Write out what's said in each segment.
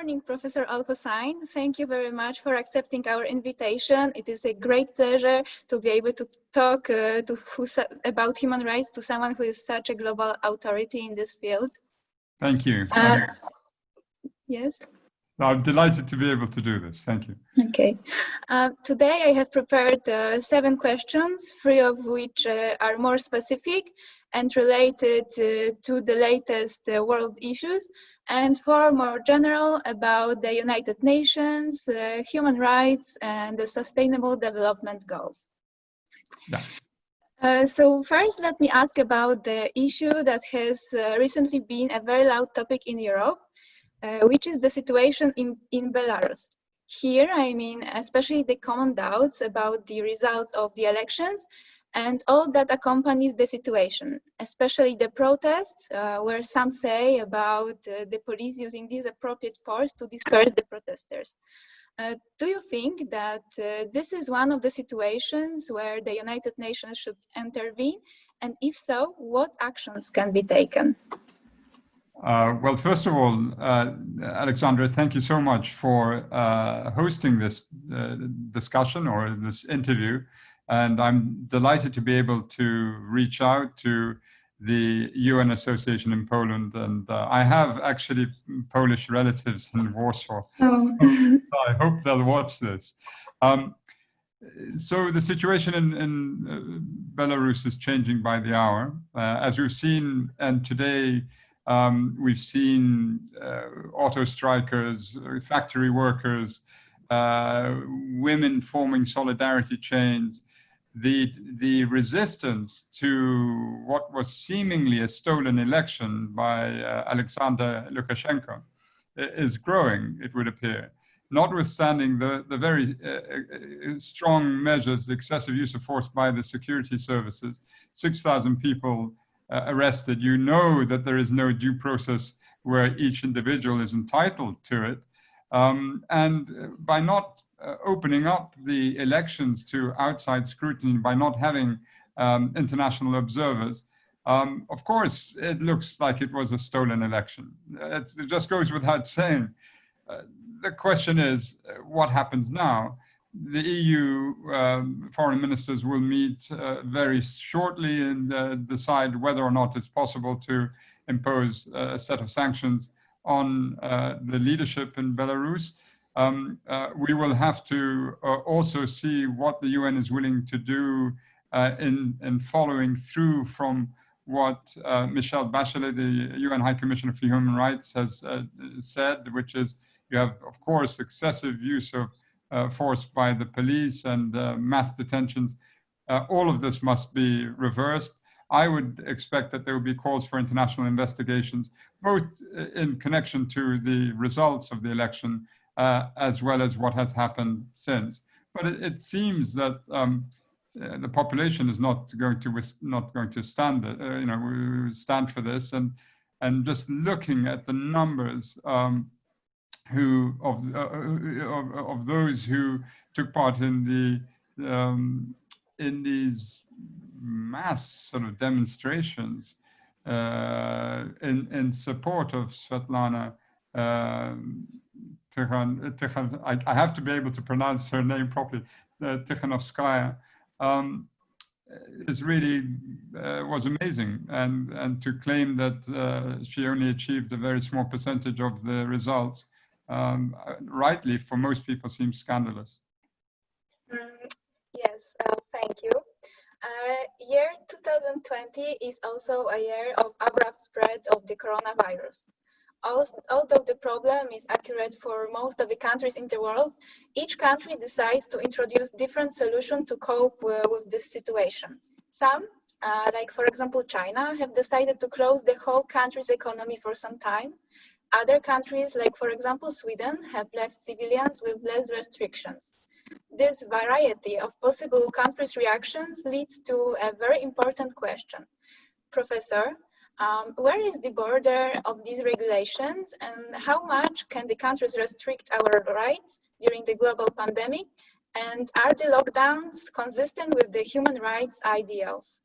morning, Professor Hussein. Thank you very much for accepting our invitation. It is a great pleasure to be able to talk about human rights to someone who is such a global authority in this field. Thank you. Yes. I'm delighted to be able to do this. Thank you. Okay. Today I have prepared 7 questions, 3 of which are more specific and related to the latest world issues, and 4 more general about the United Nations, human rights, and the Sustainable Development Goals. Yeah. So first, let me ask about the issue that has recently been a very loud topic in Europe, which is the situation in Belarus. Here, I mean, especially the common doubts about the results of the elections and all that accompanies the situation, especially the protests, where some say about the police using disappropriate force to disperse the protesters. Do you think that this is one of the situations where the United Nations should intervene? And if so, what actions can be taken? Well, first of all, Aleksandra, thank you so much for hosting this discussion or this interview. And I'm delighted to be able to reach out to the UN Association in Poland. And I have actually Polish relatives in Warsaw. Oh. So I hope they'll watch this. So the situation in Belarus is changing by the hour. As we've seen, and today, we've seen auto strikers, factory workers, women forming solidarity chains. The resistance to what was seemingly a stolen election by Aleksandra Lukashenko is growing, it would appear. Notwithstanding the very strong measures, the excessive use of force by the security services, 6,000 people arrested, you know that there is no due process where each individual is entitled to it. And by not opening up the elections to outside scrutiny, by not having international observers, of course, it looks like it was a stolen election. It just goes without saying. The question is, what happens now? The EU foreign ministers will meet very shortly and decide whether or not it's possible to impose a set of sanctions on the leadership in Belarus. We will have to also see what the UN is willing to do in following through from what Michelle Bachelet, the UN High Commissioner for Human Rights, has said, which is you have, of course, excessive use of force by the police and mass detentions. All of this must be reversed. I would expect that there will be calls for international investigations, both in connection to the results of the election, as well as what has happened since. But it seems that the population is not going to stand it. Stand for this, and just looking at the numbers of those who took part in these mass sort of demonstrations in support of Svetlana I have to be able to pronounce her name properly, Krzykawska, is really was amazing, and to claim that she only achieved a very small percentage of the results, rightly for most people, seems scandalous. Yes, thank you. Year 2020 is also a year of abrupt spread of the coronavirus. Although the problem is accurate for most of the countries in the world, each country decides to introduce different solutions to cope with this situation. Some, like for example China, have decided to close the whole country's economy for some time. Other countries, like for example Sweden, have left civilians with less restrictions. This variety of possible countries' reactions leads to a very important question. Professor, where is the border of these regulations, and how much can the countries restrict our rights during the global pandemic? And are the lockdowns consistent with the human rights ideals?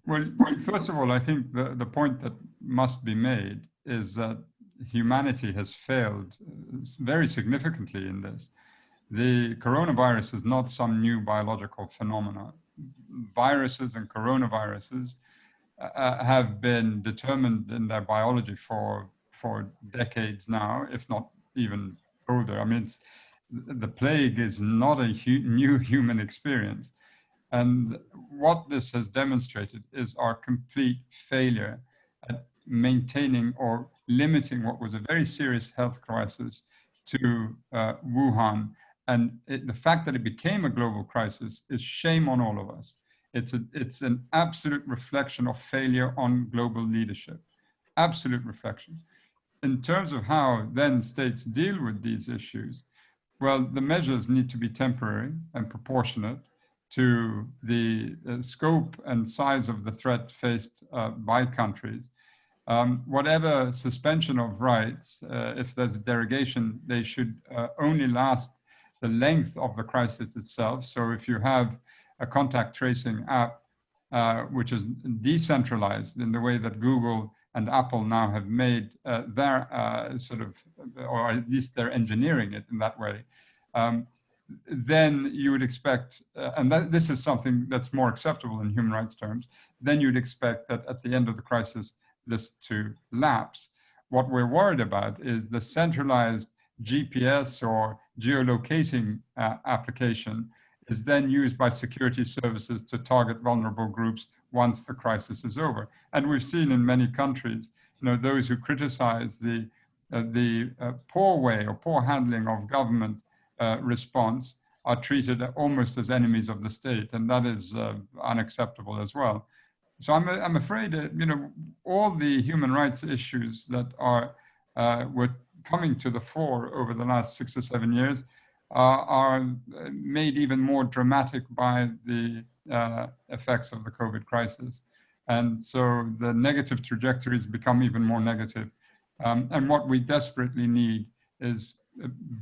Well, first of all, I think the point that must be made is that humanity has failed very significantly in this. The coronavirus is not some new biological phenomena. Viruses and coronaviruses have been determined in their biology for decades now, if not even older. I mean, the plague is not a new human experience. And what this has demonstrated is our complete failure at maintaining or limiting what was a very serious health crisis to Wuhan. And the fact that it became a global crisis is shame on all of us. It's an absolute reflection of failure on global leadership, absolute reflection. In terms of how then states deal with these issues, well, the measures need to be temporary and proportionate to the scope and size of the threat faced by countries. Whatever suspension of rights, if there's a derogation, they should only last the length of the crisis itself. So if you have a contact tracing app, which is decentralized in the way that Google and Apple now have made their or at least they're engineering it in that way, then you would expect, and this is something that's more acceptable in human rights terms, then you'd expect that at the end of the crisis, this to lapse. What we're worried about is the centralized GPS or geolocating application is then used by security services to target vulnerable groups once the crisis is over. And we've seen in many countries, those who criticize the poor way or poor handling of government response are treated almost as enemies of the state, and that is unacceptable as well. So I'm afraid that all the human rights issues that were coming to the fore over the last 6 or 7 years are made even more dramatic by the effects of the COVID crisis, and so the negative trajectories become even more negative. And what we desperately need is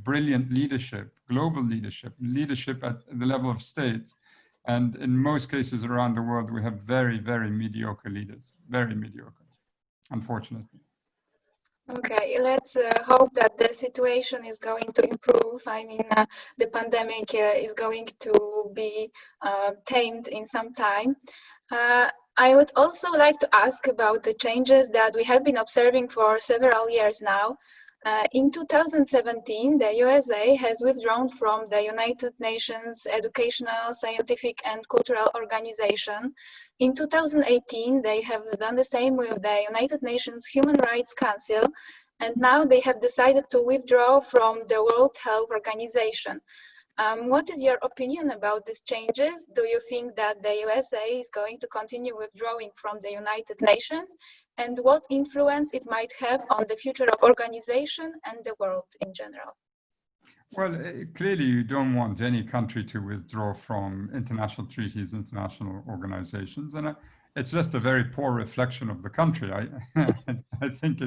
brilliant leadership, global leadership at the level of states. And in most cases around the world, we have very, very mediocre leaders, very mediocre, unfortunately. Okay, let's hope that the situation is going to improve. I mean, the pandemic is going to be tamed in some time. I would also like to ask about the changes that we have been observing for several years now. In 2017, the USA has withdrawn from the United Nations Educational, Scientific and Cultural Organization. In 2018, they have done the same with the United Nations Human Rights Council, and now they have decided to withdraw from the World Health Organization. What is your opinion about these changes? Do you think that the USA is going to continue withdrawing from the United Nations? And what influence it might have on the future of organization and the world in general? Well, clearly you don't want any country to withdraw from international treaties, international organizations, and it's just a very poor reflection of the country. I think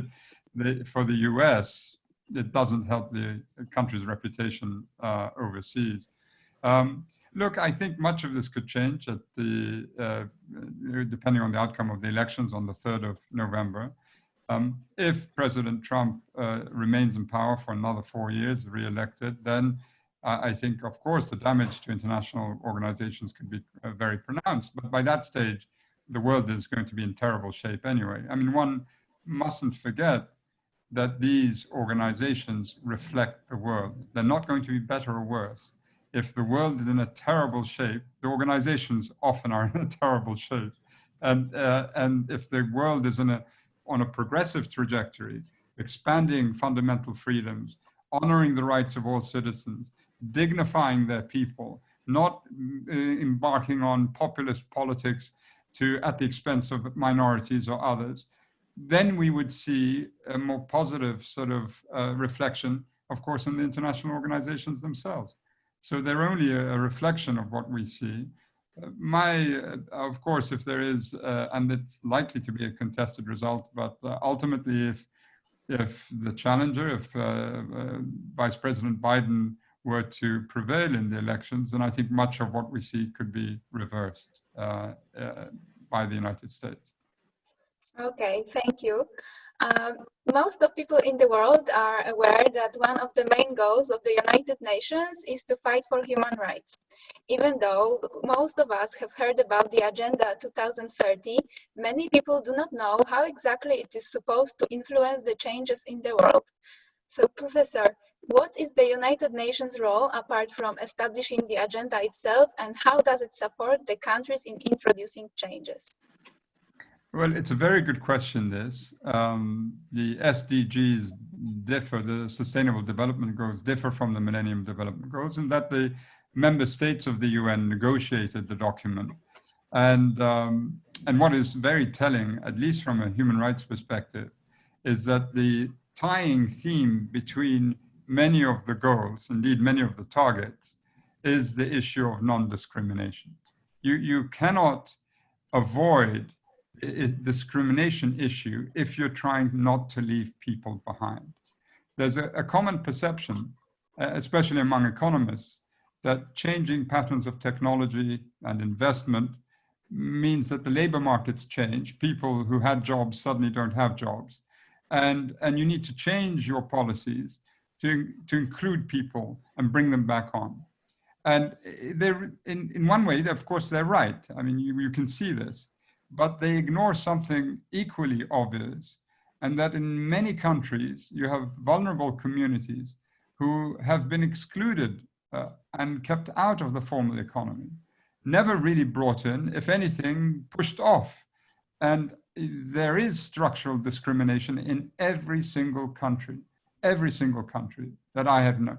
for the US, it doesn't help the country's reputation overseas. Look, I think much of this could change at depending on the outcome of the elections on the 3rd of November. If President Trump remains in power for another 4 years, re-elected, then I think, of course, the damage to international organizations could be very pronounced. But by that stage, the world is going to be in terrible shape anyway. I mean, one mustn't forget that these organizations reflect the world. They're not going to be better or worse. If the world is in a terrible shape, the organizations often are in a terrible shape. And if the world is on a progressive trajectory, expanding fundamental freedoms, honoring the rights of all citizens, dignifying their people, not embarking on populist politics at the expense of minorities or others, then we would see a more positive sort of reflection, of course, in the international organizations themselves. So they're only a reflection of what we see. Of course, if there is, and it's likely to be a contested result, but ultimately, if the challenger, if Vice President Biden were to prevail in the elections, then I think much of what we see could be reversed by the United States. Okay, thank you. Um, Most of people in the world are aware that one of the main goals of the United Nations is to fight for human rights. Even though most of us have heard about the Agenda 2030, many people do not know how exactly it is supposed to influence the changes in the world. So, Professor, what is the United Nations role apart from establishing the agenda itself, and how does it support the countries in introducing changes? Well, it's a very good question, this. The SDGs differ, the Sustainable Development Goals differ from the Millennium Development Goals in that the member states of the UN negotiated the document. And what is very telling, at least from a human rights perspective, is that the tying theme between many of the goals, indeed many of the targets, is the issue of non-discrimination. You cannot avoid discrimination issue if you're trying not to leave people behind. There's a common perception, especially among economists, that changing patterns of technology and investment means that the labor markets change. People who had jobs suddenly don't have jobs. And you need to change your policies to include people and bring them back on. And they're, in one way, of course, they're right. I mean, you can see this, but they ignore something equally obvious, and that in many countries, you have vulnerable communities who have been excluded and kept out of the formal economy, never really brought in, if anything, pushed off. And there is structural discrimination in every single country that I have known.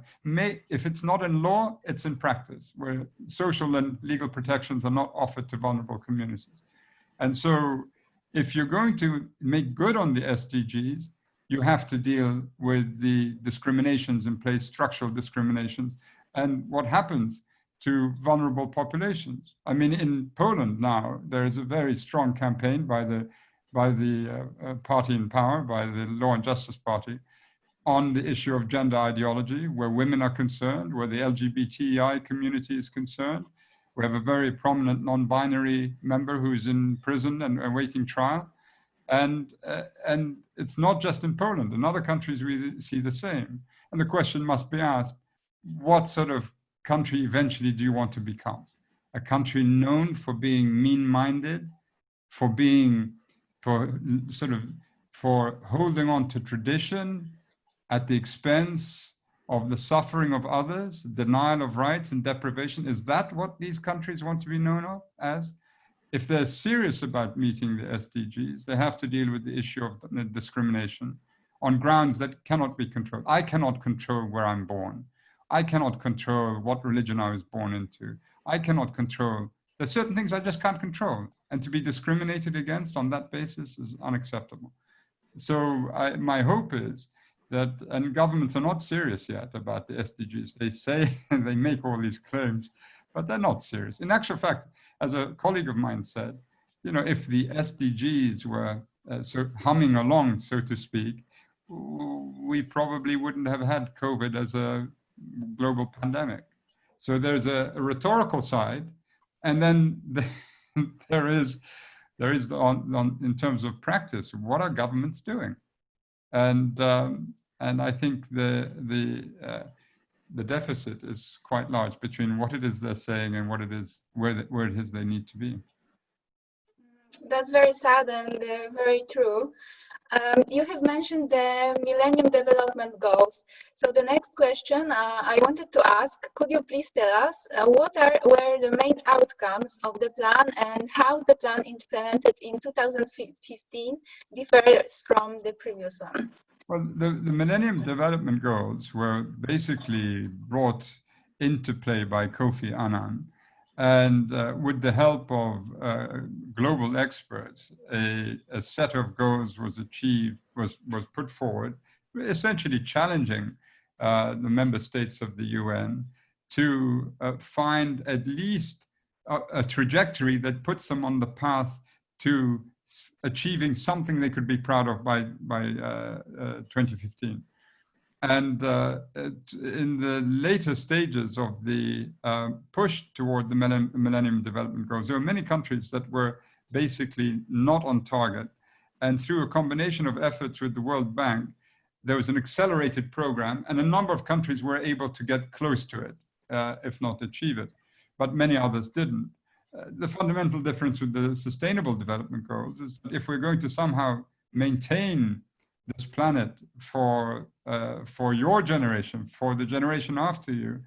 If it's not in law, it's in practice, where social and legal protections are not offered to vulnerable communities. And so if you're going to make good on the SDGs, you have to deal with the discriminations in place, structural discriminations, and what happens to vulnerable populations. I mean, in Poland now, there is a very strong campaign by the party in power, by the Law and Justice Party, on the issue of gender ideology, where women are concerned, where the LGBTI community is concerned. We have a very prominent non-binary member who's in prison and awaiting trial. And it's not just in Poland. In other countries, we see the same. And the question must be asked, what sort of country eventually do you want to become? A country known for being mean-minded, for holding on to tradition at the expense of the suffering of others, denial of rights and deprivation? Is that what these countries want to be known of as? If they're serious about meeting the SDGs, they have to deal with the issue of discrimination on grounds that cannot be controlled. I cannot control where I'm born. I cannot control what religion I was born into. I cannot control, there's certain things I just can't control. And to be discriminated against on that basis is unacceptable. So my hope is that, and governments are not serious yet about the SDGs. They say, and they make all these claims, but they're not serious. In actual fact, as a colleague of mine said, if the SDGs were so humming along, so to speak, we probably wouldn't have had COVID as a global pandemic. So there's a rhetorical side, and then there is in terms of practice, what are governments doing? And I think the deficit is quite large between what it is they're saying and what it is where it is they need to be. That's very sad and very true. You have mentioned the Millennium Development Goals. So the next question I wanted to ask, could you please tell us what were the main outcomes of the plan and how the plan implemented in 2015 differs from the previous one? Well, the Millennium Development Goals were basically brought into play by Kofi Annan. And with the help of global experts, a set of goals was put forward, essentially challenging the member states of the UN to find at least a trajectory that puts them on the path to achieving something they could be proud of by 2015. And in the later stages of the push toward the Millennium Development Goals, there were many countries that were basically not on target. And through a combination of efforts with the World Bank, there was an accelerated program, and a number of countries were able to get close to it, if not achieve it, but many others didn't. The fundamental difference with the Sustainable Development Goals is that if we're going to somehow maintain this planet for your generation, for the generation after you,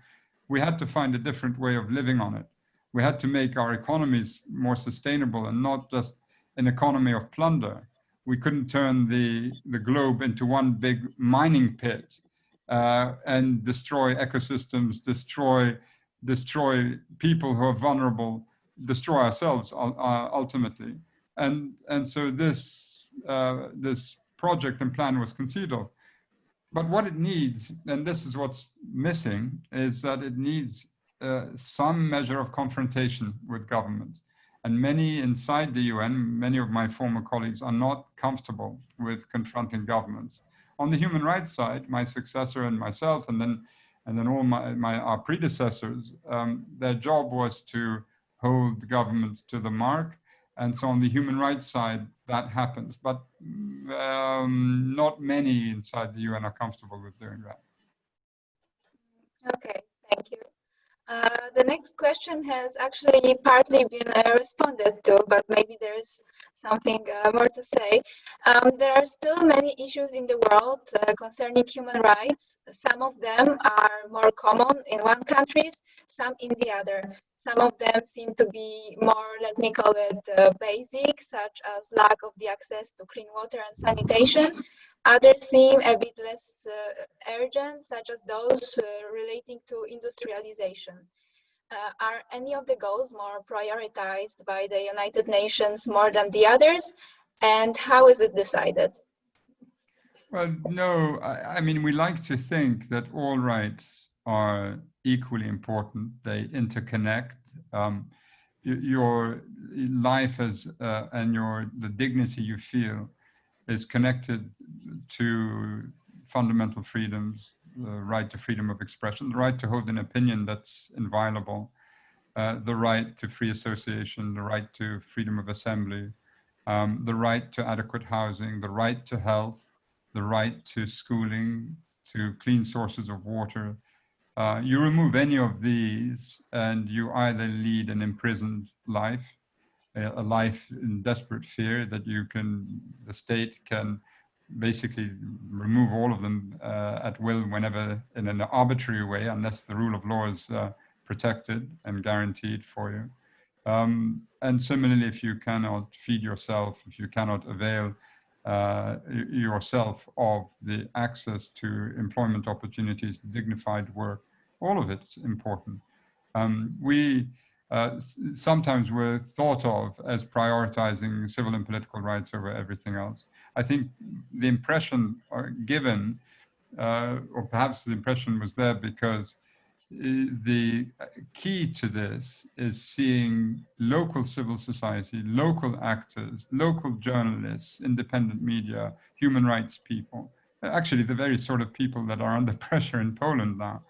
we had to find a different way of living on it. We had to make our economies more sustainable and not just an economy of plunder. We couldn't turn the globe into one big mining pit and destroy ecosystems, destroy people who are vulnerable, destroy ourselves ultimately. And so this project and plan was conceived of. But what it needs, and this is what's missing, is that it needs some measure of confrontation with governments. And many inside the UN, many of my former colleagues are not comfortable with confronting governments. On the human rights side, my successor and myself, and then all our predecessors, their job was to hold governments to the mark. And so on the human rights side, that happens. But not many inside the UN are comfortable with doing that. Okay, thank you. The next question has actually partly been responded to, but maybe there is something more to say. There are still many issues in the world concerning human rights. Some of them are more common in one country, some in the other. Some of them seem to be more, let me call it, basic, such as lack of the access to clean water and sanitation. Others seem a bit less urgent, such as those relating to industrialization. Are any of the goals more prioritized by the United Nations more than the others? And how is it decided? Well, no, I mean, we like to think that all rights are equally important. They interconnect. Your life and the dignity you feel is connected to fundamental freedoms, the right to freedom of expression, the right to hold an opinion that's inviolable, the right to free association, the right to freedom of assembly, the right to adequate housing, the right to health, the right to schooling, to clean sources of water. You remove any of these and you either lead an imprisoned life, a life in desperate fear that the state can basically remove all of them at will whenever in an arbitrary way, unless the rule of law is protected and guaranteed for you. And similarly, if you cannot feed yourself, if you cannot avail yourself of the access to employment opportunities, dignified work, all of it's important. We sometimes we're thought of as prioritizing civil and political rights over everything else. I think the impression given, or perhaps the impression was there because the key to this is seeing local civil society, local actors, local journalists, independent media, human rights people, actually the very sort of people that are under pressure in Poland now,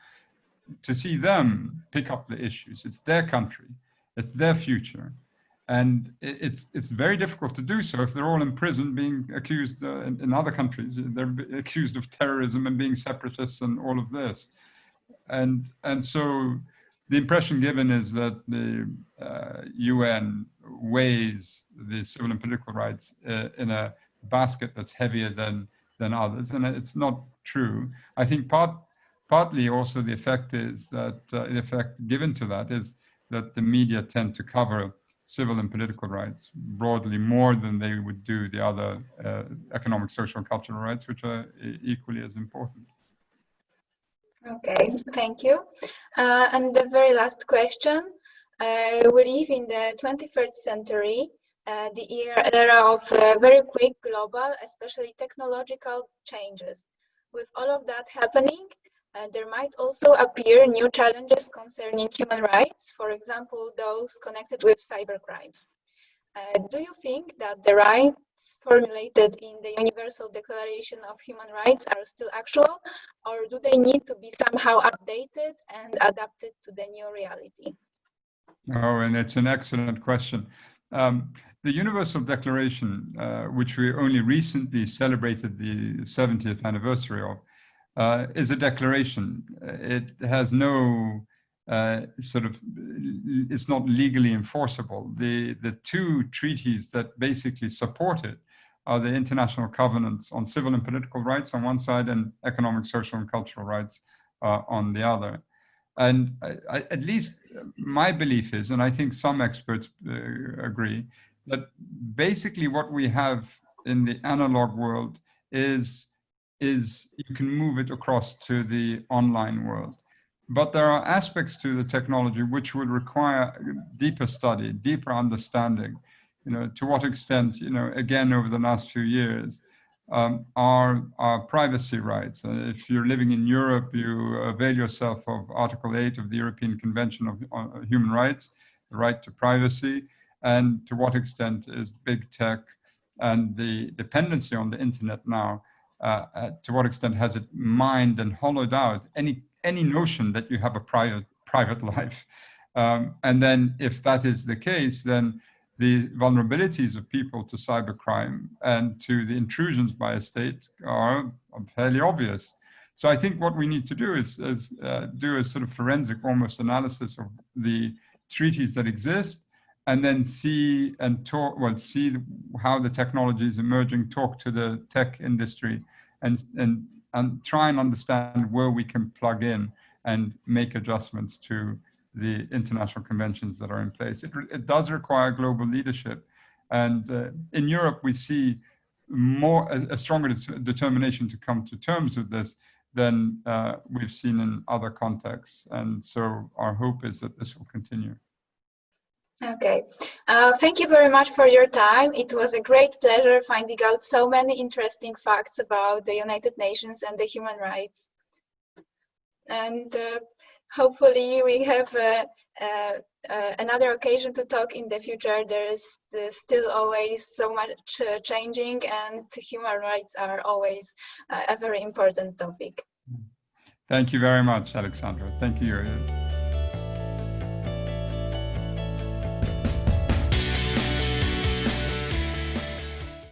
to see them pick up the issues. It's their country, it's their future. And it's very difficult to do so if they're all in prison being accused in other countries. They're accused of terrorism and being separatists and all of this. And so the impression given is that the UN weighs the civil and political rights in a basket that's heavier than others. And it's not true. I think partly also the effect is that the effect given to that is that the media tend to cover civil and political rights broadly more than they would do the other economic, social, and cultural rights, which are equally as important. Okay, thank you. And the very last question. We live in the 21st century, the era of very quick global, especially technological changes. With all of that happening, there might also appear new challenges concerning human rights, for example, those connected with cybercrimes. Do you think that the rights formulated in the Universal Declaration of Human Rights are still actual, or do they need to be somehow updated and adapted to the new reality? Oh, and it's an excellent question. the Universal Declaration, which we only recently celebrated the 70th anniversary of, is a declaration. It has no it's not legally enforceable. The two treaties that basically support it are the International Covenants on Civil and Political Rights on one side and Economic, Social, and Cultural Rights on the other. And at least my belief is, and I think some experts agree, that basically what we have in the analog world is you can move it across to the online world. But there are aspects to the technology which would require deeper study, deeper understanding. To what extent, again, over the last few years, our privacy rights. If you're living in Europe, you avail yourself of Article 8 of the European Convention on Human Rights, the right to privacy, and to what extent is big tech and the dependency on the internet now, to what extent has it mined and hollowed out any notion that you have a private life? And then if that is the case, then the vulnerabilities of people to cybercrime and to the intrusions by a state are fairly obvious. So I think what we need to do is do a sort of forensic almost analysis of the treaties that exist, and then see how the technology is emerging, talk to the tech industry, and try and understand where we can plug in and make adjustments to the international conventions that are in place. It does require global leadership. And in Europe, we see a stronger determination to come to terms with this than we've seen in other contexts. And so our hope is that this will continue. Okay. Thank you very much for your time. It was a great pleasure finding out so many interesting facts about the United Nations and the human rights. And hopefully we have another occasion to talk in the future. There's still always so much changing, and human rights are always a very important topic. Thank you very much, Aleksandra. Thank you.